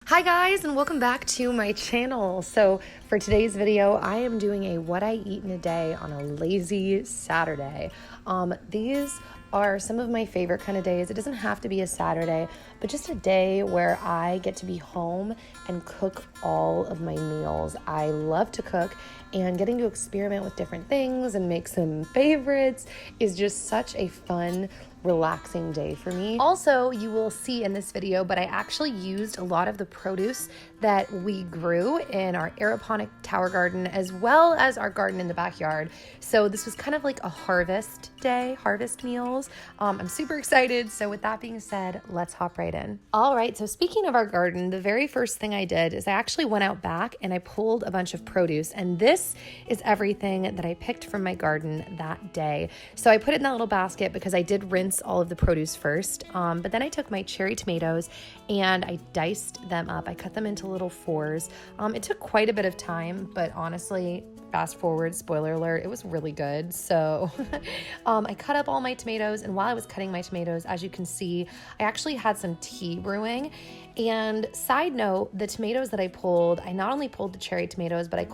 Hi guys, and welcome back to my channel. So for today's video, I am doing a what I eat in a day on a lazy Saturday. These are some of my favorite kind of days. It doesn't have to be a Saturday, but just a day where I get to be home and cook all of my meals. I love to cook, and getting to experiment with different things and make some favorites is just such a fun, relaxing day for me. Also, you will see in this video, but I actually used a lot of the produce that we grew in our aeroponic tower garden as well as our garden in the backyard. So this was kind of like a harvest day, harvest meals. I'm super excited. So with that being said, let's hop right in. All right, so speaking of our garden, the very first thing I did is I actually went out back and I pulled a bunch of produce, and this is everything that I picked from my garden that day. So I put it in that little basket because I did rinse all of the produce first, but then I took my cherry tomatoes and I diced them up. I cut them into little fours. It took quite a bit of time, but honestly, fast forward, spoiler alert, it was really good. So I cut up all my tomatoes, and while I was cutting my tomatoes, as you can see, I actually had some tea brewing. And side note, the tomatoes that I pulled, I not only pulled the cherry tomatoes, but I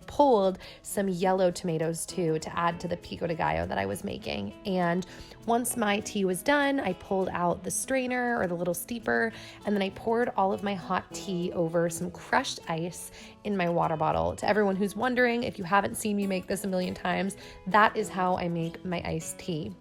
pulled some yellow tomatoes too to add to the pico de gallo that I was making. And once my tea was done, I pulled out the strainer or the little steeper, and then I poured all of my hot tea over some crushed ice in my water bottle. To everyone who's wondering, if you haven't seen me make this a million times, that is how I make my iced tea.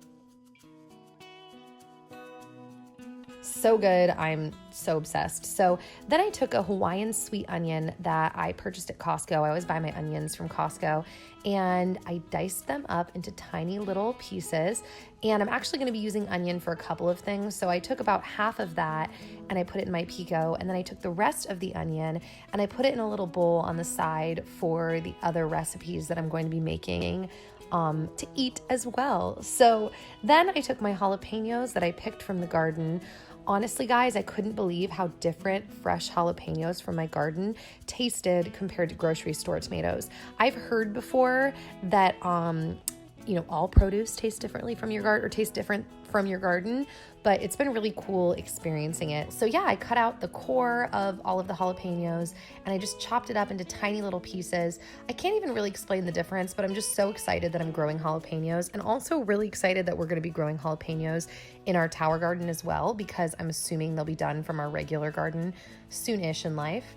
So good. I'm so obsessed. So then I took a Hawaiian sweet onion that I purchased at Costco. I always buy my onions from Costco, and I diced them up into tiny little pieces. And I'm actually going to be using onion for a couple of things. So I took about half of that and I put it in my Pico, and then I took the rest of the onion and I put it in a little bowl on the side for the other recipes that I'm going to be making to eat as well. So then I took my jalapeños that I picked from the garden. Honestly, guys, I couldn't believe how different fresh jalapeños from my garden tasted compared to grocery store tomatoes. I've heard before that, all produce tastes differently from your garden, or tastes different from your garden, but it's been really cool experiencing it. So yeah, I cut out the core of all of the jalapeños and I just chopped it up into tiny little pieces. I can't even really explain the difference, but I'm just so excited that I'm growing jalapeños, and also really excited that we're going to be growing jalapeños in our tower garden as well, because I'm assuming they'll be done from our regular garden soon-ish in life.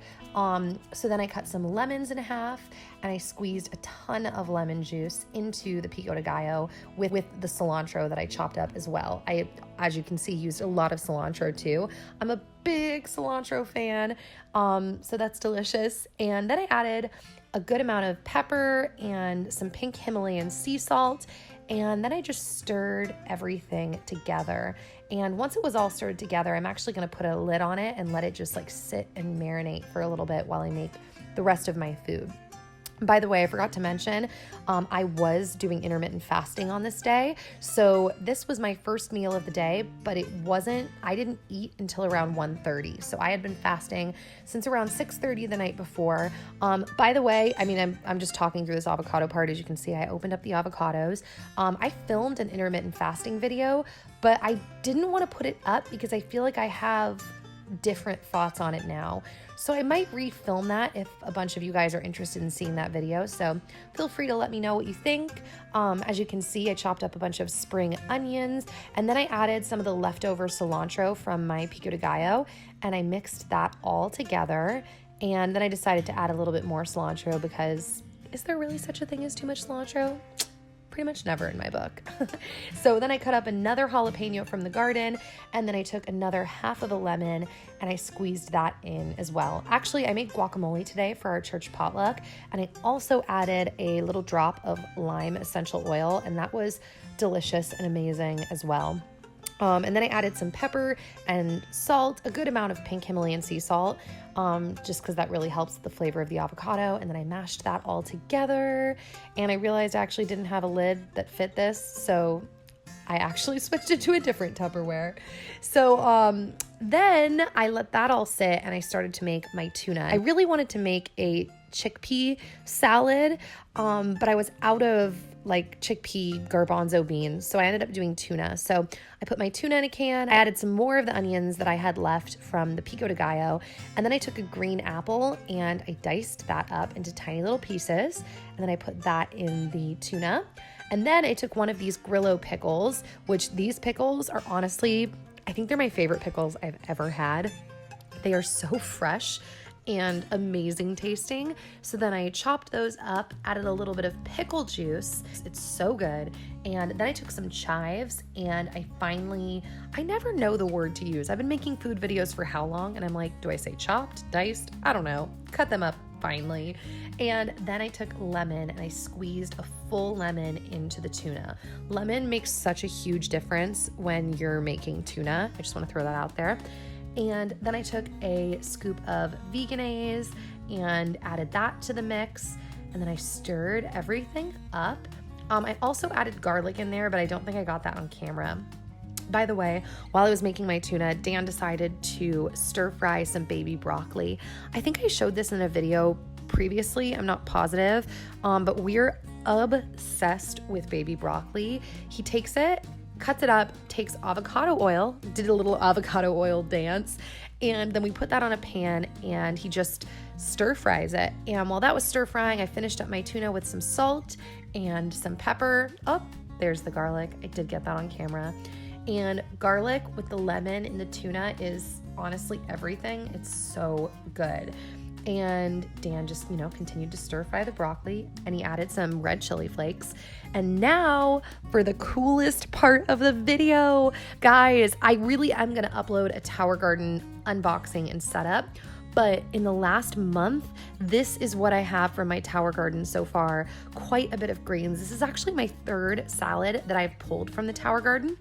So then I cut some lemons in half and I squeezed a ton of lemon juice into the pico de gallo with the cilantro that I chopped up as well. I, as you can see, used a lot of cilantro too. I'm a big cilantro fan, so that's delicious. And then I added a good amount of pepper and some pink Himalayan sea salt, and then I just stirred everything together. And once it was all stirred together, I'm actually going to put a lid on it and let it just like sit and marinate for a little bit while I make the rest of my food. By the way, I forgot to mention, I was doing intermittent fasting on this day. So this was my first meal of the day, but I didn't eat until around 1:30. So I had been fasting since around 6:30 the night before. By the way, I'm just talking through this avocado part. As you can see, I opened up the avocados. I filmed an intermittent fasting video, but I didn't want to put it up because I feel like I have different thoughts on it now. So I might refilm that if a bunch of you guys are interested in seeing that video. So feel free to let me know what you think. As you can see, I chopped up a bunch of spring onions, and then I added some of the leftover cilantro from my pico de gallo, and I mixed that all together. And then I decided to add a little bit more cilantro because is there really such a thing as too much cilantro? Pretty much never in my book. So then I cut up another jalapeno from the garden, and then I took another half of a lemon and I squeezed that in as well. Actually, I made guacamole today for our church potluck, and I also added a little drop of lime essential oil, and that was delicious and amazing as well. And then I added some pepper and salt, a good amount of pink Himalayan sea salt, just because that really helps the flavor of the avocado. And then I mashed that all together, and I realized I actually didn't have a lid that fit this, so I actually switched it to a different Tupperware. So then I let that all sit and I started to make my tuna. I really wanted to make a chickpea salad, but I was out of like chickpea garbanzo beans. So I ended up doing tuna. So I put my tuna in a can. I added some more of the onions that I had left from the Pico de Gallo. And then I took a green apple and I diced that up into tiny little pieces. And then I put that in the tuna. And then I took one of these Grillo pickles, which these pickles are honestly, I think they're my favorite pickles I've ever had. They are so fresh and amazing tasting. So then I chopped those up, added a little bit of pickle juice. It's so good. And then I took some chives and I never know the word to use. I've been making food videos for how long? And I'm like, do I say chopped, diced? I don't know. Cut them up finely. And then I took lemon and I squeezed a full lemon into the tuna. Lemon makes such a huge difference when you're making tuna. I just want to throw that out there. And then I took a scoop of veganese and added that to the mix. And then I stirred everything up. I also added garlic in there, but I don't think I got that on camera. By the way, while I was making my tuna, Dan decided to stir fry some baby broccoli. I think I showed this in a video previously. I'm not positive, but we're obsessed with baby broccoli. He takes it, cuts it up, takes avocado oil, did a little avocado oil dance, and then we put that on a pan and he just stir fries it. And while that was stir frying, I finished up my tuna with some salt and some pepper. Oh, there's the garlic. I did get that on camera. And garlic with the lemon in the tuna is honestly everything. It's so good. And Dan just, continued to stir fry the broccoli and he added some red chili flakes. And now for the coolest part of the video, guys, I really am going to upload a Tower Garden unboxing and setup. But in the last month, this is what I have from my Tower Garden so far. Quite a bit of greens. This is actually my third salad that I've pulled from the Tower Garden.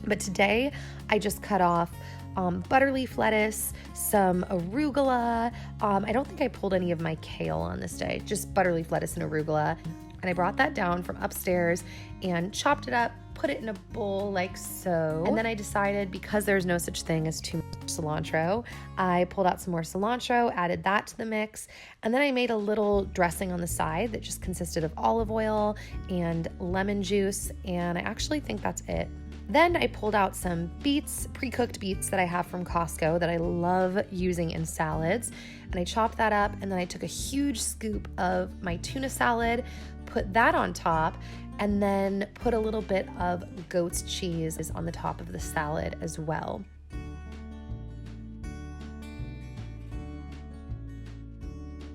But today I just cut off butterleaf lettuce, some arugula. I don't think I pulled any of my kale on this day, just butterleaf lettuce and arugula. And I brought that down from upstairs and chopped it up, put it in a bowl like so. And then I decided, because there's no such thing as too much cilantro, I pulled out some more cilantro, added that to the mix. And then I made a little dressing on the side that just consisted of olive oil and lemon juice. And I actually think that's it. Then I pulled out some beets, pre-cooked beets that I have from Costco that I love using in salads. And I chopped that up, and then I took a huge scoop of my tuna salad, put that on top, and then put a little bit of goat's cheese on the top of the salad as well.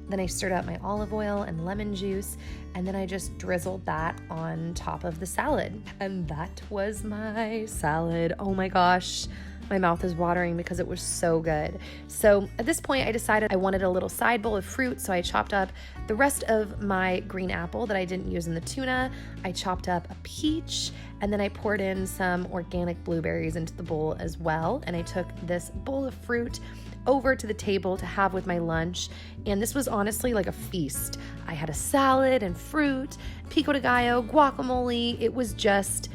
Then I stirred up my olive oil and lemon juice, and then I just drizzled that on top of the salad. And that was my salad. Oh my gosh, my mouth is watering because it was so good. So at this point, I decided I wanted a little side bowl of fruit, so I chopped up the rest of my green apple that I didn't use in the tuna. I chopped up a peach, and then I poured in some organic blueberries into the bowl as well. And I took this bowl of fruit over to the table to have with my lunch, and this was honestly like a feast. I had a salad and fruit, pico de gallo, guacamole. It was just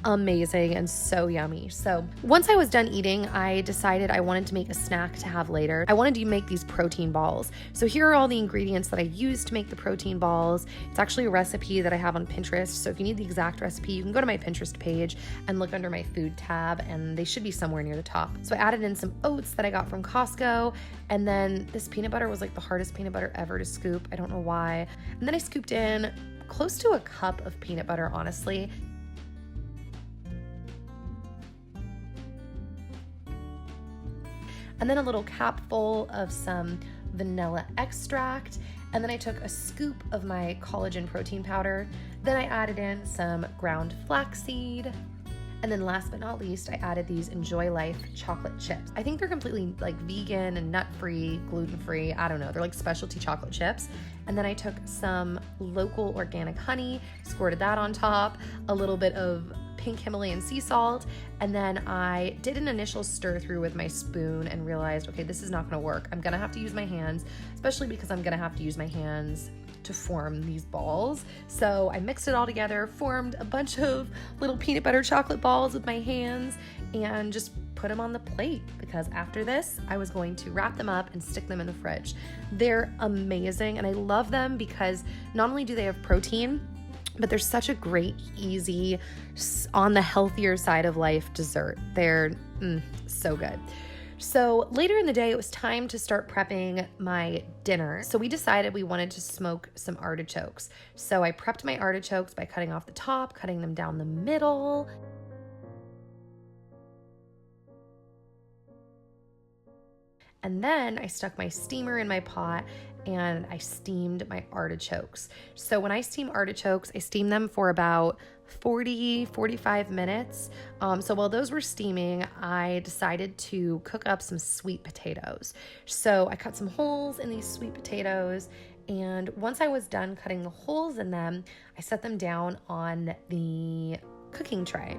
amazing and so yummy. So once I was done eating, I decided I wanted to make a snack to have later. I wanted to make these protein balls. So here are all the ingredients that I used to make the protein balls. It's actually a recipe that I have on Pinterest. So if you need the exact recipe, you can go to my Pinterest page and look under my food tab, and they should be somewhere near the top. So I added in some oats that I got from Costco, and then this peanut butter was like the hardest peanut butter ever to scoop. I don't know why. And then I scooped in close to a cup of peanut butter, honestly. And then a little capful of some vanilla extract. And then I took a scoop of my collagen protein powder. Then I added in some ground flaxseed. And then last but not least, I added these Enjoy Life chocolate chips. I think they're completely like vegan and nut-free, gluten-free. I don't know. They're like specialty chocolate chips. And then I took some local organic honey, squirted that on top, a little bit of pink Himalayan sea salt, and then I did an initial stir through with my spoon and realized, okay, this is not gonna work. I'm gonna have to use my hands, especially because I'm gonna have to use my hands to form these balls. So I mixed it all together, formed a bunch of little peanut butter chocolate balls with my hands, and just put them on the plate, because after this, I was going to wrap them up and stick them in the fridge. They're amazing, and I love them because not only do they have protein, but they're such a great, easy, on the healthier side of life dessert. They're so good. So later in the day, it was time to start prepping my dinner. So we decided we wanted to smoke some artichokes. So I prepped my artichokes by cutting off the top, cutting them down the middle. And then I stuck my steamer in my pot and I steamed my artichokes. So when I steam artichokes, I steam them for about 45 minutes. So while those were steaming, I decided to cook up some sweet potatoes. So I cut some holes in these sweet potatoes, and once I was done cutting the holes in them, I set them down on the cooking tray.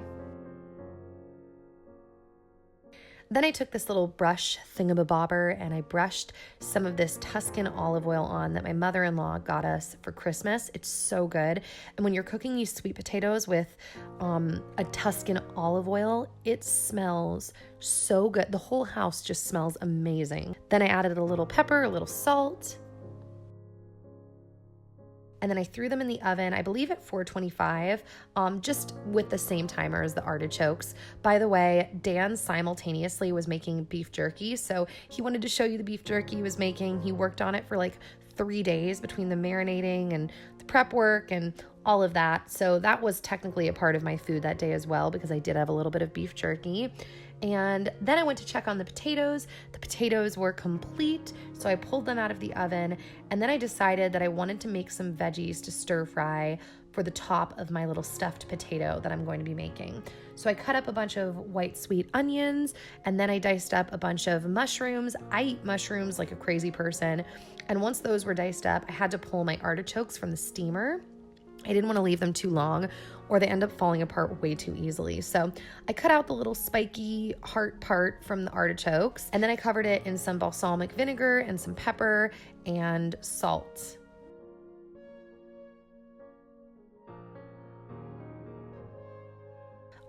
Then I took this little brush thingamabobber and I brushed some of this Tuscan olive oil on that my mother-in-law got us for Christmas. It's so good. And when you're cooking these sweet potatoes with a Tuscan olive oil, it smells so good. The whole house just smells amazing. Then I added a little pepper, a little salt. And then I threw them in the oven, I believe at 425, just with the same timer as the artichokes. By the way, Dan simultaneously was making beef jerky, so he wanted to show you the beef jerky he was making. He worked on it for like 3 days between the marinating and the prep work and all of that. So that was technically a part of my food that day as well, because I did have a little bit of beef jerky. And then I went to check on the potatoes. The potatoes were complete, so I pulled them out of the oven. And then I decided that I wanted to make some veggies to stir fry for the top of my little stuffed potato that I'm going to be making. So I cut up a bunch of white sweet onions, and then I diced up a bunch of mushrooms. I eat mushrooms like a crazy person. And once those were diced up, I had to pull my artichokes from the steamer. I didn't want to leave them too long or they end up falling apart way too easily. So I cut out the little spiky heart part from the artichokes, and then I covered it in some balsamic vinegar and some pepper and salt.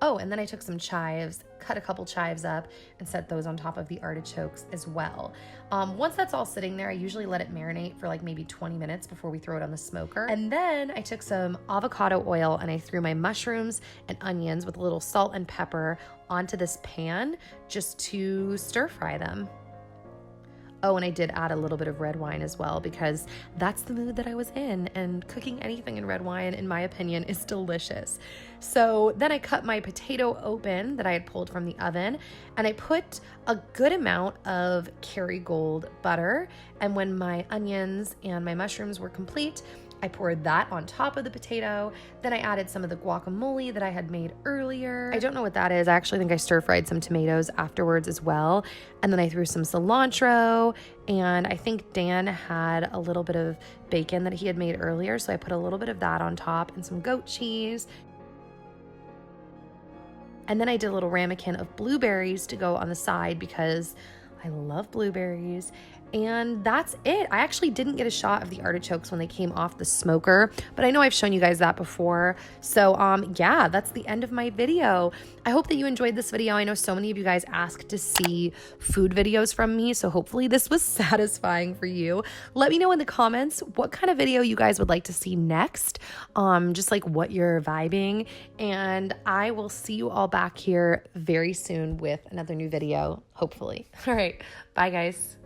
Oh, and then I took some chives, cut a couple chives up, and set those on top of the artichokes as well. Once that's all sitting there, I usually let it marinate for like maybe 20 minutes before we throw it on the smoker. And then I took some avocado oil and I threw my mushrooms and onions with a little salt and pepper onto this pan just to stir fry them. Oh, and I did add a little bit of red wine as well, because that's the mood that I was in, and cooking anything in red wine, in my opinion, is delicious. So then I cut my potato open that I had pulled from the oven, and I put a good amount of Kerrygold butter, and when my onions and my mushrooms were complete, I poured that on top of the potato. Then I added some of the guacamole that I had made earlier. I don't know what that is. I actually think I stir-fried some tomatoes afterwards as well. And then I threw some cilantro, and I think Dan had a little bit of bacon that he had made earlier, so I put a little bit of that on top and some goat cheese. And then I did a little ramekin of blueberries to go on the side because I love blueberries. And that's it. I actually didn't get a shot of the artichokes when they came off the smoker, but I know I've shown you guys that before. So yeah, that's the end of my video. I hope that you enjoyed this video. I know so many of you guys asked to see food videos from me, so hopefully this was satisfying for you. Let me know in the comments what kind of video you guys would like to see next, just like what you're vibing, and I will see you all back here very soon with another new video, hopefully. All right, bye guys.